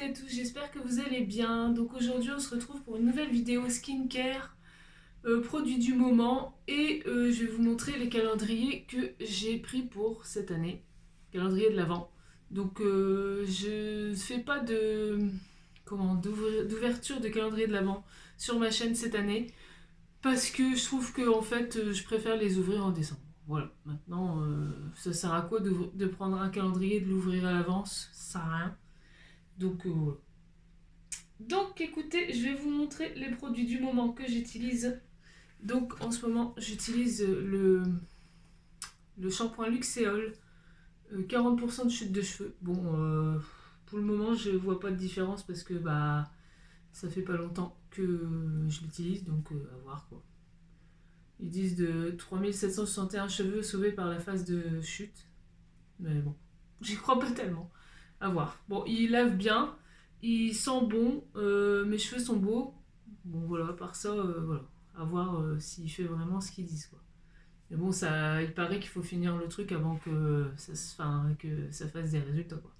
à tous, j'espère que vous allez bien. Donc aujourd'hui on se retrouve pour une nouvelle vidéo skincare, produits du moment et je vais vous montrer les calendriers que j'ai pris pour cette année, calendrier de l'Avent. Donc je fais pas d'ouverture de calendrier de l'Avent sur ma chaîne cette année parce que je trouve que en fait je préfère les ouvrir en décembre. Voilà, maintenant ça sert à quoi de prendre un calendrier et de l'ouvrir à l'avance? Ça sert à rien. Donc voilà. Donc écoutez, je vais vous montrer les produits du moment que j'utilise. Donc en ce moment, j'utilise le shampoing Luxéol, 40% de chute de cheveux. Bon, pour le moment, je vois pas de différence parce que bah ça fait pas longtemps que je l'utilise, donc à voir quoi. Ils disent de 3761 cheveux sauvés par la phase de chute. Mais bon, j'y crois pas tellement. À voir. Bon, il lave bien, il sent bon, mes cheveux sont beaux. Bon, voilà, par ça, voilà. À voir s'il fait vraiment ce qu'ils disent, quoi. Mais bon, ça, il paraît qu'il faut finir le truc avant que ça fasse des résultats, quoi.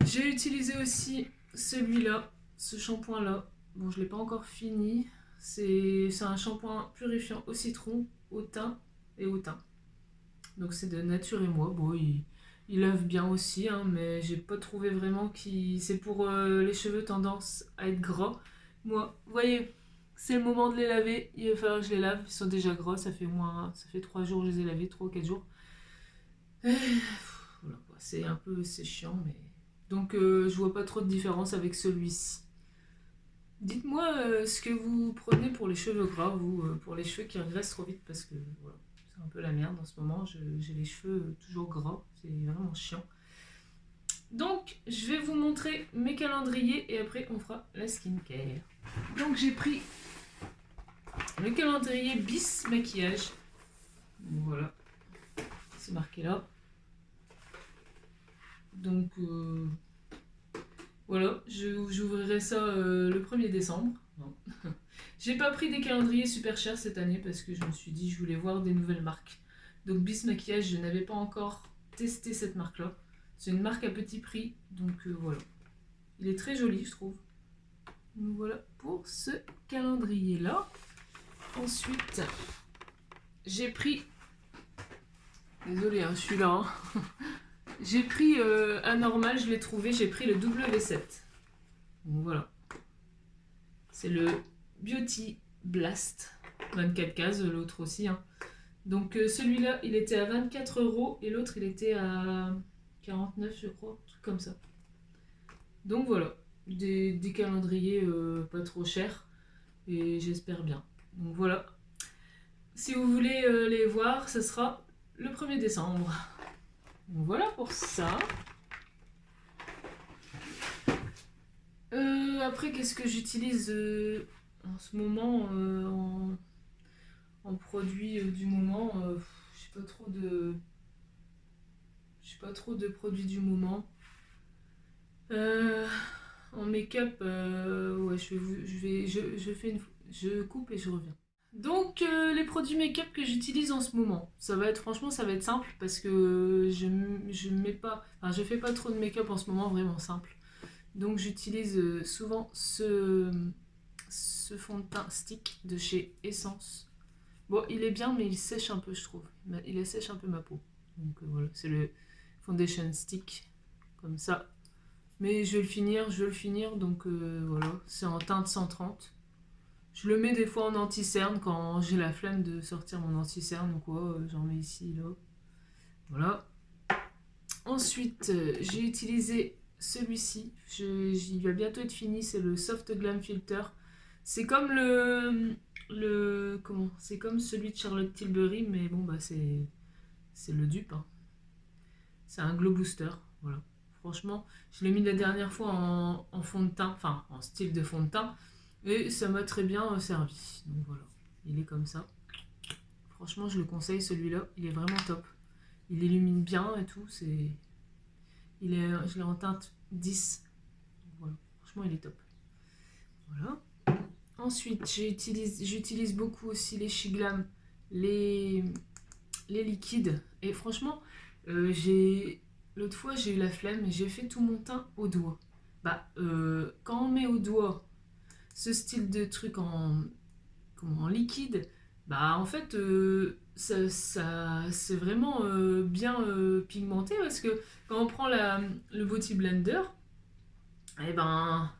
J'ai utilisé aussi celui-là, ce shampoing-là. Bon, je l'ai pas encore fini. C'est un shampoing purifiant au citron, au thym et au thym. Donc c'est de Nature et Moi. Bon, il lave bien aussi, hein, mais j'ai pas trouvé vraiment qu'il... C'est pour les cheveux tendance à être gras. Moi, vous voyez, c'est le moment de les laver. Il va falloir que je les lave. Ils sont déjà gras. Ça fait 3 jours que je les ai lavés, 3 ou 4 jours. Voilà, c'est chiant, mais... Donc je vois pas trop de différence avec celui-ci. Dites-moi ce que vous prenez pour les cheveux gras, vous, pour les cheveux qui regressent trop vite, parce que voilà, c'est un peu la merde en ce moment. J'ai les cheveux toujours gras, c'est vraiment chiant. Donc, je vais vous montrer mes calendriers et après on fera la skincare. Donc, j'ai pris le calendrier Bis Maquillage. Voilà, c'est marqué là. Donc, voilà, j'ouvrirai ça le 1er décembre. Non. J'ai pas pris des calendriers super chers cette année parce que je me suis dit je voulais voir des nouvelles marques. Donc Bis Maquillage, je n'avais pas encore testé cette marque-là. C'est une marque à petit prix, donc voilà. Il est très joli, je trouve. Donc voilà pour ce calendrier-là. Ensuite, j'ai pris... Désolée, hein, je suis là. Hein. J'ai pris un normal, je l'ai trouvé, j'ai pris le W7. Donc voilà. C'est le Beauty Blast. 24 cases, l'autre aussi. Hein. Donc celui-là, il était à 24 € et l'autre, il était à 49, je crois. Un truc comme ça. Donc voilà. Des calendriers pas trop chers. Et j'espère bien. Donc voilà. Si vous voulez les voir, ce sera le 1er décembre. Donc voilà pour ça. Après, qu'est-ce que j'utilise en ce moment en produit du moment j'ai pas trop de produits du moment. En make-up, ouais, je coupe et je reviens. Donc les produits make-up que j'utilise en ce moment, franchement ça va être simple parce que je fais pas trop de make-up en ce moment, vraiment simple. Donc j'utilise souvent ce fond de teint stick de chez Essence. Bon, il est bien mais il sèche un peu, je trouve. Il assèche un peu ma peau. Donc voilà, c'est le foundation stick comme ça. Mais je veux le finir, donc voilà, c'est en teinte 130. Je le mets des fois en anti-cerne quand j'ai la flemme de sortir mon anti-cerne ou quoi, j'en mets ici, là. Voilà. Ensuite, j'ai utilisé celui-ci, il va bientôt être fini, c'est le Soft Glam Filter. C'est comme c'est comme celui de Charlotte Tilbury, mais bon, bah c'est le dupe. Hein. C'est un glow booster, voilà. Franchement, je l'ai mis la dernière fois en fond de teint, enfin en style de fond de teint, et ça m'a très bien servi. Donc voilà, il est comme ça. Franchement, je le conseille celui-là, il est vraiment top. Il illumine bien et tout, je l'ai en teinte 10. Donc voilà, franchement, il est top. Voilà. Ensuite, j'utilise beaucoup aussi les Shiglam, les liquides. Et franchement, l'autre fois, j'ai eu la flemme et j'ai fait tout mon teint au doigt. quand on met au doigt ce style de truc en liquide, en fait, c'est vraiment bien pigmenté parce que quand on prend le Beauty Blender, eh ben,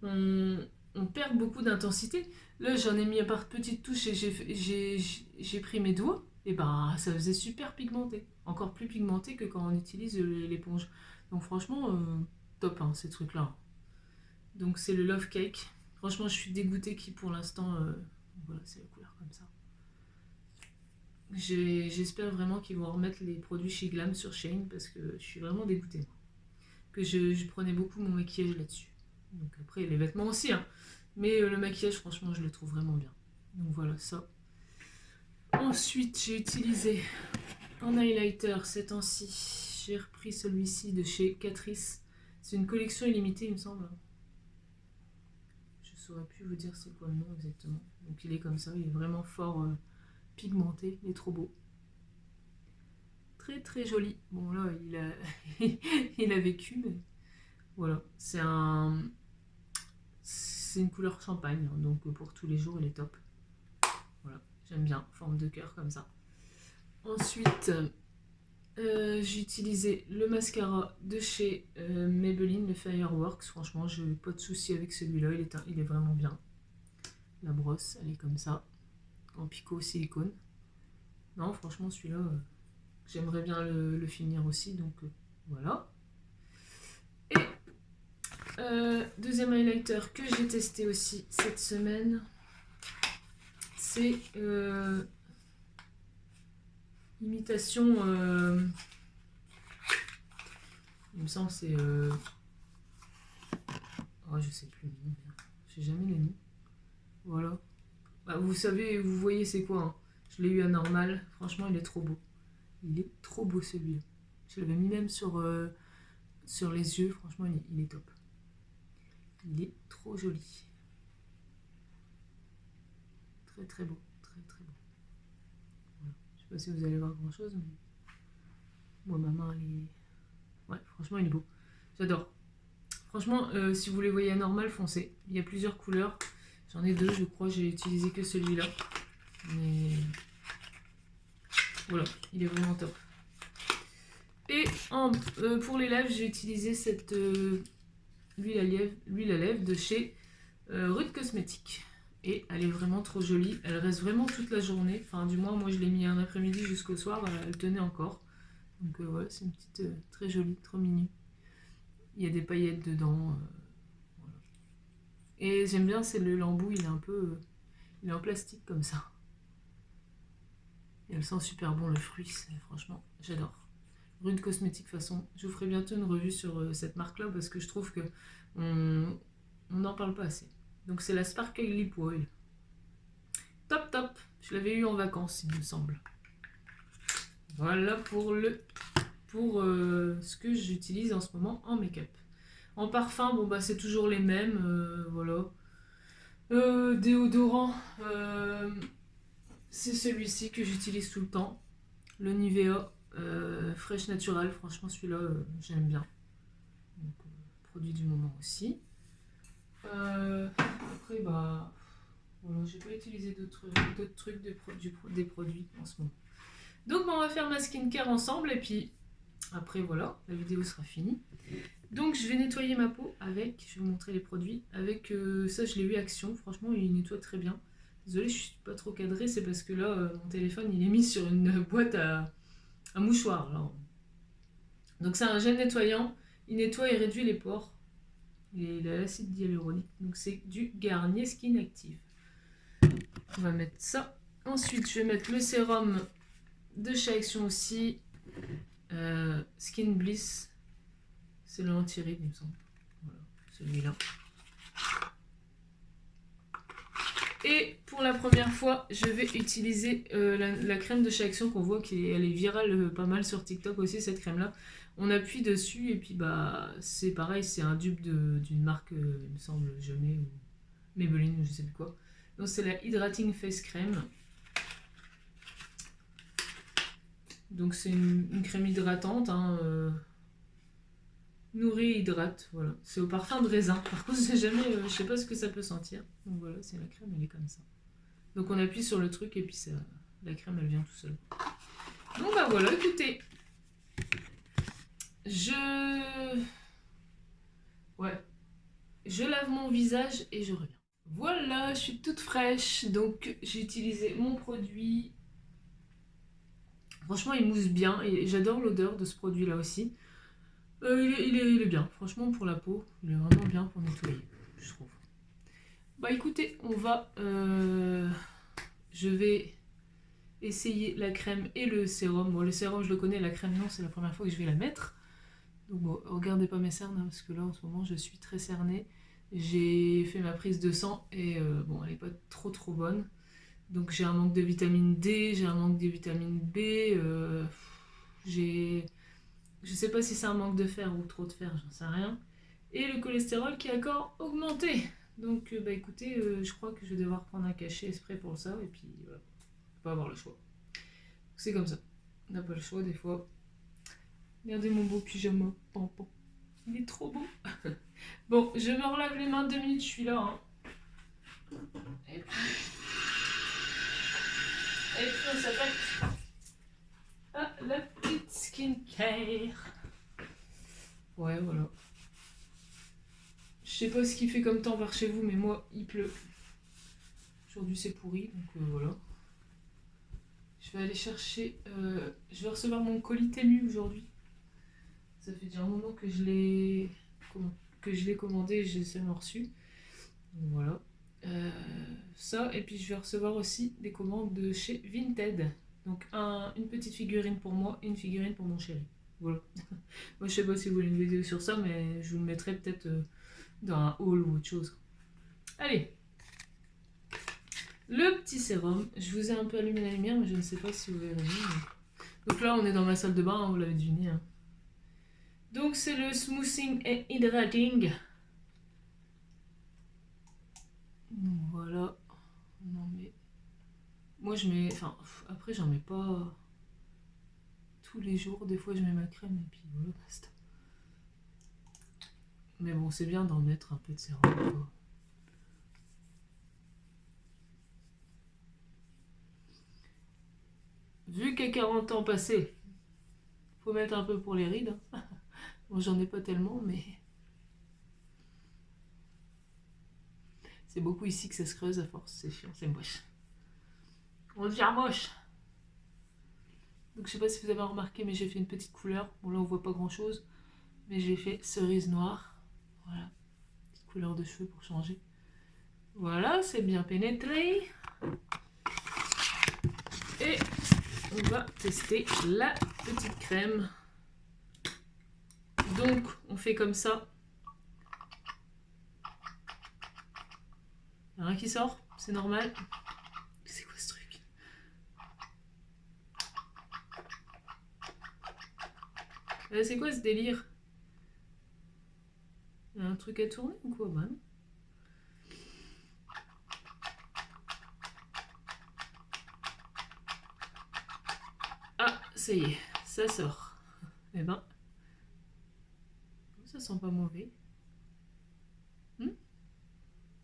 on, on perd beaucoup d'intensité. Là, j'en ai mis par petites touches et j'ai pris mes doigts, et ça faisait super pigmenté. Encore plus pigmenté que quand on utilise l'éponge. Donc franchement, top hein, ces trucs-là. Donc c'est le Love Cake. Franchement, je suis dégoûtée qui pour l'instant... voilà, c'est la couleur comme ça. J'espère vraiment qu'ils vont remettre les produits chez Glam sur Shein parce que je suis vraiment dégoûtée. Que je prenais beaucoup mon maquillage là-dessus. Donc après, les vêtements aussi, hein. Mais le maquillage, franchement, je le trouve vraiment bien. Donc voilà, ça. Ensuite, j'ai utilisé un highlighter ces temps-ci. J'ai repris celui-ci de chez Catrice. C'est une collection illimitée, il me semble. Je ne saurais plus vous dire c'est quoi le nom exactement. Donc il est comme ça, il est vraiment fort pigmenté, il est trop beau. Très très joli. Bon là, il a vécu, mais voilà. C'est une couleur champagne, hein, donc pour tous les jours, il est top. Voilà, j'aime bien, forme de cœur comme ça. Ensuite, j'ai utilisé le mascara de chez Maybelline, le Fireworks. Franchement, je n'ai pas de souci avec celui-là, il est vraiment bien. La brosse, elle est comme ça, en picot silicone. Non, franchement, celui-là, j'aimerais bien le finir aussi, donc voilà. Et deuxième highlighter que j'ai testé aussi cette semaine, c'est imitation... il me semble que c'est... oh, je sais plus le nom. Je sais jamais le nom. Voilà. Vous savez, vous voyez c'est quoi. Hein. Je l'ai eu à normal. Franchement, il est trop beau. Il est trop beau celui-là. Je l'avais mis même sur les yeux. Franchement, il est top. Il est trop joli. Très très beau. Très très beau. Voilà. Je sais pas si vous allez voir grand chose, mais moi ma main elle est... Ouais, franchement il est beau. J'adore. Franchement, si vous les voyez à normal, foncez. Il y a plusieurs couleurs. J'en ai deux, je crois. J'ai utilisé que celui-là. Mais voilà, il est vraiment top. Et pour les lèvres, j'ai utilisé cette l'huile à lèvres de chez Rude Cosmétiques. Et elle est vraiment trop jolie. Elle reste vraiment toute la journée. Enfin, du moins, moi je l'ai mis un après-midi jusqu'au soir. Elle tenait encore. Donc voilà, c'est une petite très jolie, trop mignonne. Il y a des paillettes dedans. Voilà. Et j'aime bien, c'est le lembout, il est un peu... il est en plastique comme ça. Et elle sent super bon le fruit, franchement, j'adore. Rude Cosmétique, de toute façon, je vous ferai bientôt une revue sur cette marque-là parce que je trouve que on n'en parle pas assez. Donc c'est la Sparkle Lip Oil. Top top, je l'avais eu en vacances, il me semble. Voilà pour ce que j'utilise en ce moment en make-up. En parfum, bon c'est toujours les mêmes, voilà. Déodorant, c'est celui-ci que j'utilise tout le temps. Le Nivea Fresh Natural, franchement celui-là j'aime bien. Donc, produit du moment aussi. Après voilà, j'ai pas utilisé d'autres trucs des produits en ce moment. Donc on va faire ma skincare ensemble et puis après voilà, la vidéo sera finie. Donc je vais nettoyer ma peau avec, je vais vous montrer les produits, avec ça je l'ai eu Action, franchement il nettoie très bien. Désolée je suis pas trop cadrée, c'est parce que là mon téléphone il est mis sur une boîte à mouchoir. Alors. Donc c'est un gel nettoyant, il nettoie et réduit les pores. Il a l'acide hyaluronique, donc c'est du Garnier Skin Active. On va mettre ça. Ensuite je vais mettre le sérum de chez Action aussi, Skin Bliss. C'est le anti-rides, il me semble. Voilà, celui-là. Et pour la première fois, je vais utiliser la crème de chez Action qu'on voit qu'elle est virale pas mal sur TikTok aussi, cette crème-là. On appuie dessus et puis c'est pareil, c'est un dupe d'une marque, il me semble, Jamais ou Maybelline ou je sais plus quoi. Donc c'est la Hydrating Face Crème. Donc c'est une crème hydratante, hein, Nourrit et hydrate, voilà. C'est au parfum de raisin. Par contre, je sais pas ce que ça peut sentir. Donc voilà, c'est la crème, elle est comme ça. Donc on appuie sur le truc et puis ça, la crème, elle vient tout seul. Donc bah voilà, écoutez. Ouais. Je lave mon visage et je reviens. Voilà, je suis toute fraîche. Donc j'ai utilisé mon produit. Franchement, il mousse bien et j'adore l'odeur de ce produit-là aussi. Il est bien, franchement, pour la peau. Il est vraiment bien pour nettoyer, je trouve. Bah écoutez, je vais essayer la crème et le sérum. Bon, le sérum, je le connais, la crème, non, c'est la première fois que je vais la mettre. Donc bon, regardez pas mes cernes, hein, parce que là, en ce moment, je suis très cernée. J'ai fait ma prise de sang et bon, elle n'est pas trop bonne. Donc j'ai un manque de vitamine D, j'ai un manque de vitamine B, j'ai... Je sais pas si c'est un manque de fer ou trop de fer, j'en sais rien. Et le cholestérol qui a encore augmenté. Donc bah écoutez, je crois que je vais devoir prendre un cachet exprès pour ça, et puis voilà, pas avoir le choix. C'est comme ça, on n'a pas le choix des fois. Regardez mon beau pyjama, pampan. Il est trop beau. Bon, je me relave les mains 2 minutes, je suis là. Hein. Et puis on s'attaque à la petite skincare. Ouais, voilà. Je sais pas ce qu'il fait comme temps par chez vous, mais moi, il pleut. Aujourd'hui, c'est pourri, donc voilà. Je vais aller chercher... je vais recevoir mon colis Temu aujourd'hui. Ça fait déjà un moment que je l'ai commandé et j'ai seulement reçu. Donc voilà. Ça, et puis je vais recevoir aussi des commandes de chez Vinted. Donc une petite figurine pour moi et une figurine pour mon chéri. Voilà. Moi, je sais pas si vous voulez une vidéo sur ça, mais je vous le mettrai peut-être dans un haul ou autre chose. Allez, le petit sérum. Je vous ai un peu allumé la lumière, mais je ne sais pas si vous verrez bien. Donc là, on est dans ma salle de bain, hein, vous l'avez deviné. Hein. Donc c'est le Smoothing et Hydrating. Donc voilà. Non mais... Moi je mets... Enfin, après j'en mets pas tous les jours. Des fois je mets ma crème et puis voilà, basta. Mais bon, c'est bien d'en mettre un peu de sérum, quoi. Vu qu'à 40 ans passés, faut mettre un peu pour les rides. Hein. Bon, j'en ai pas tellement, mais... C'est beaucoup ici que ça se creuse à force. C'est chiant, c'est moche. On devient moche. Donc je sais pas si vous avez remarqué, mais j'ai fait une petite couleur. Bon là on voit pas grand chose. Mais j'ai fait cerise noire. Voilà. Petite couleur de cheveux pour changer. Voilà, c'est bien pénétré. Et on va tester la petite crème. Donc on fait comme ça. Il n'y a rien qui sort, c'est normal. C'est quoi ce truc? C'est quoi ce délire? Il y a un truc à tourner ou quoi? Bah non. Ah, ça y est, ça sort. Eh ben, ça sent pas mauvais.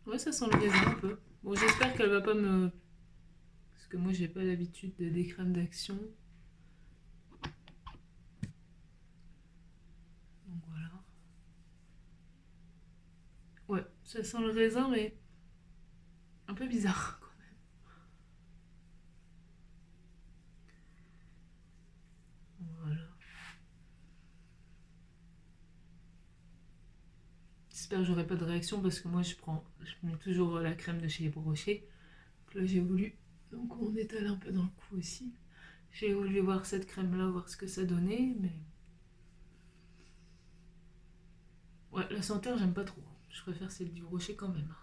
Ouais, ça sent le raisin un peu. Bon, j'espère qu'elle va pas me... Parce que moi, j'ai pas l'habitude des crèmes d'action. Donc voilà. Ouais, ça sent le raisin, mais un peu bizarre quand même. Voilà. J'espère que j'aurai pas de réaction parce que moi, je mets toujours la crème de chez Brochet. Donc là, j'ai voulu... Donc on étale un peu dans le cou aussi. J'ai voulu voir cette crème-là, voir ce que ça donnait, mais... Ouais, la senteur, j'aime pas trop. Je préfère celle du Rocher quand même.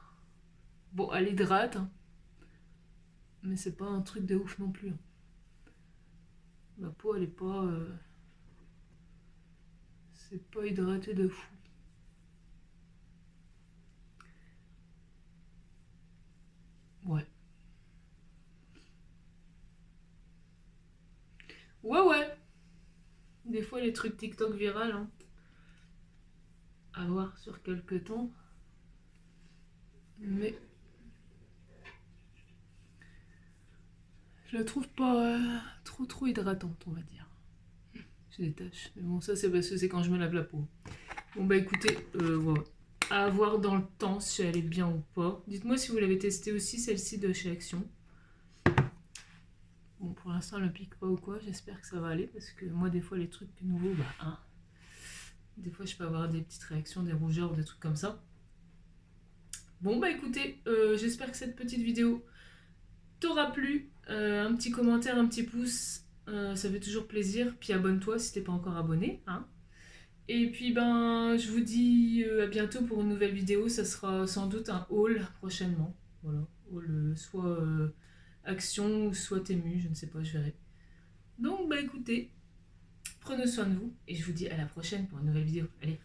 Bon, elle hydrate, hein. Mais c'est pas un truc de ouf non plus. Hein. Ma peau, elle est pas... C'est pas hydraté de fou. Ouais. Ouais, ouais. Des fois, les trucs TikTok viral, hein. à voir sur quelques temps. Mais je la trouve pas trop hydratante, on va dire. J'ai des taches. Mais bon, ça c'est parce que c'est quand je me lave la peau. Bon bah écoutez, voilà. À voir dans le temps si elle est bien ou pas. Dites-moi si vous l'avez testée aussi, celle-ci de chez Action. Bon, pour l'instant, elle ne pique pas ou quoi. J'espère que ça va aller parce que moi, des fois, les trucs nouveaux, bah, hein, des fois, je peux avoir des petites réactions, des rougeurs ou des trucs comme ça. Bon, bah écoutez, j'espère que cette petite vidéo t'aura plu. Un petit commentaire, un petit pouce, ça fait toujours plaisir. Puis abonne-toi si t'es pas encore abonné, hein. Et puis ben, je vous dis à bientôt pour une nouvelle vidéo. Ça sera sans doute un haul prochainement. Voilà, haul soit Action ou soit Temu, je ne sais pas, je verrai. Donc bah écoutez, prenez soin de vous et je vous dis à la prochaine pour une nouvelle vidéo. Allez.